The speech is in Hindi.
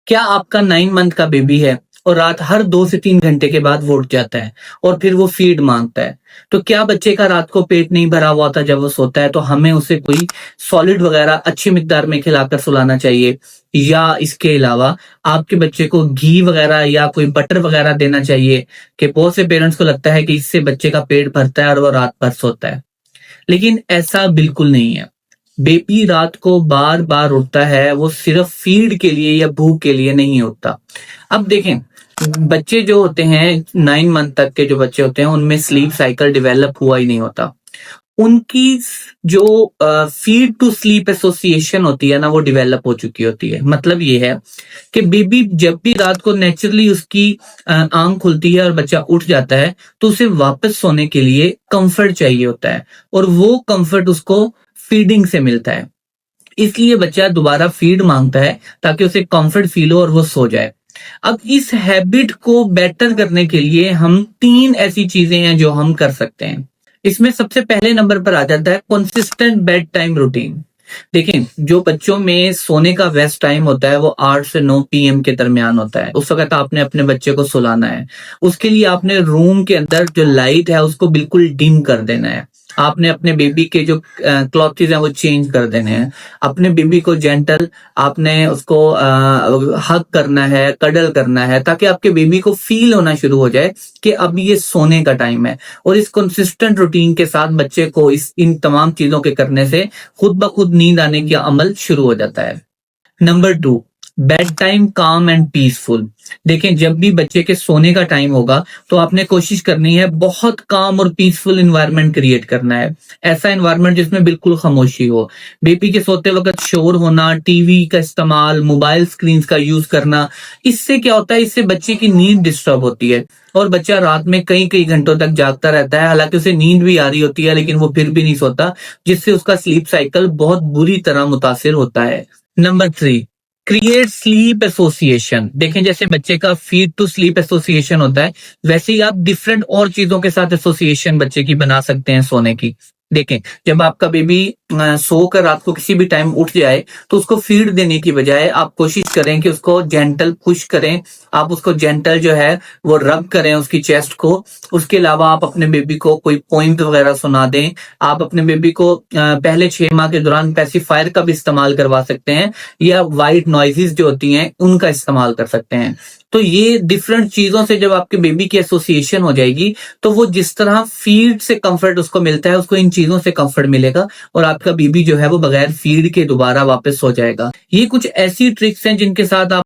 क्या आपका 9 मंथ का बेबी है और रात हर 2 से 3 घंटे के बाद वो उठ जाता है और फिर वो फीड माँगता है। तो क्या बच्चे का रात को पेट नहीं भरा हुआ होता जब वो सोता है, तो हमें उसे कोई सॉलिड वगैरह अच्छी मिकदार में खिलाकर सुलाना चाहिए? या इसके अलावा आपके बच्चे को घी वगैरह या कोई बटर वगैरह देना चाहिए? कि बहुत से पेरेंट्स को लगता है कि इससे बच्चे का पेट भरता है और वो रात भर सोता है। लेकिन ऐसा बिल्कुल नहीं है। बेबी रात को बार-बार उठता है, वो सिर्फ़ फ़ीड के लिए या भूख के लिए नहीं उठता। अब देखें, बच्चे जो होते हैं 9 मंथ तक के जो बच्चे होते हैं, उनमें स्लीप साइकिल डेवलप हुआ ही नहीं होता। उनकी जो फ़ीड टू स्लीप एसोसिएशन होती है ना, वो डेवलप हो चुकी होती है। मतलब ये है कि बेबी जब भी रात को नेचुरली उसकी आँख खुलती है और बच्चा उठ जाता है, तो उसे वापस सोने के लिए कम्फ़र्ट चाहिए होता है और वो कम्फ़र्ट उसको फीडिंग से मिलता है। इसलिए बच्चा दोबारा फीड माँगता है ताकि उसे कम्फ़र्ट फ़ील हो और वो सो जाए। अब इस हैबिट को बेटर करने के लिए हम 3 ऐसी चीज़ें हैं जो हम कर सकते हैं। इसमें सबसे पहले नंबर पर आ जाता है कंसिस्टेंट बेड टाइम रूटीन। देखें, जो बच्चों में सोने का बेस्ट टाइम होता है वो 8 से 9 पीएम के दरमियान होता है। उस वक़्त आपने अपने बच्चे को सुलाना है। उसके लिए आपने रूम के अंदर जो लाइट है उसको बिल्कुल डिम कर देना है। आपने अपने बेबी के जो क्लॉथेस हैं वो चेंज कर देने हैं। अपने बेबी को जेंटल आपने उसको हग करना है, कडल करना है ताकि आपके बेबी को फ़ील होना शुरू हो जाए कि अब ये सोने का टाइम है। और इस कंसिस्टेंट रूटीन के साथ बच्चे को इस इन तमाम चीज़ों के करने से खुद ब खुद नींद आने का अमल शुरू हो जाता है। नंबर 2, बेड टाइम काम एंड पीसफुल। देखें, जब भी बच्चे के सोने का टाइम होगा, तो आपने कोशिश करनी है बहुत काम और पीसफुल एनवायरनमेंट क्रिएट करना है। ऐसा एनवायरनमेंट जिसमें बिल्कुल खामोशी हो। बेबी के सोते वक़्त शोर होना, टीवी का इस्तेमाल, मोबाइल स्क्रीन्स का यूज़ करना, इससे क्या होता है, इससे बच्चे की नींद डिस्टर्ब होती है और बच्चा रात में कई-कई घंटों तक जागता रहता है। हालाँकि उसे नींद भी आ रही होती है, लेकिन वो फिर भी नहीं सोता, जिससे उसका स्लीप साइकिल बहुत बुरी तरह मुतासिर होता है। Number 3, create sleep association. देखें, जैसे बच्चे का फीड टू स्लीप एसोसिएशन होता है, वैसे ही आप डिफरेंट और चीज़ों के साथ एसोसिएशन बच्चे की बना सकते हैं सोने की। देखें, जब आपका बेबी सोकर रात को किसी भी टाइम उठ जाए, तो उसको फीड देने की बजाय आप कोशिश करें कि उसको जेंटल पुश करें, आप उसको जेंटल जो है वो रब करें उसकी चेस्ट को। उसके अलावा आप अपने बेबी को कोई पोएम्स वगैरह सुना दें। आप अपने बेबी को पहले 6 माह के दौरान पेसिफायर का भी इस्तेमाल करवा सकते हैं या व्हाइट नॉइज़ेज़ जो होती हैं, उनका इस्तेमाल कर सकते हैं। तो ये डिफरेंट चीज़ों से जब आपके बेबी की एसोसिएशन हो जाएगी, तो वो जिस तरह फीड से कम्फर्ट उसको मिलता है, उसको इन चीज़ों से कम्फर्ट मिलेगा और आपका बेबी जो है वो बगैर फीड के दोबारा वापस सो जाएगा। ये कुछ ऐसी ट्रिक्स हैं जिनके साथ आप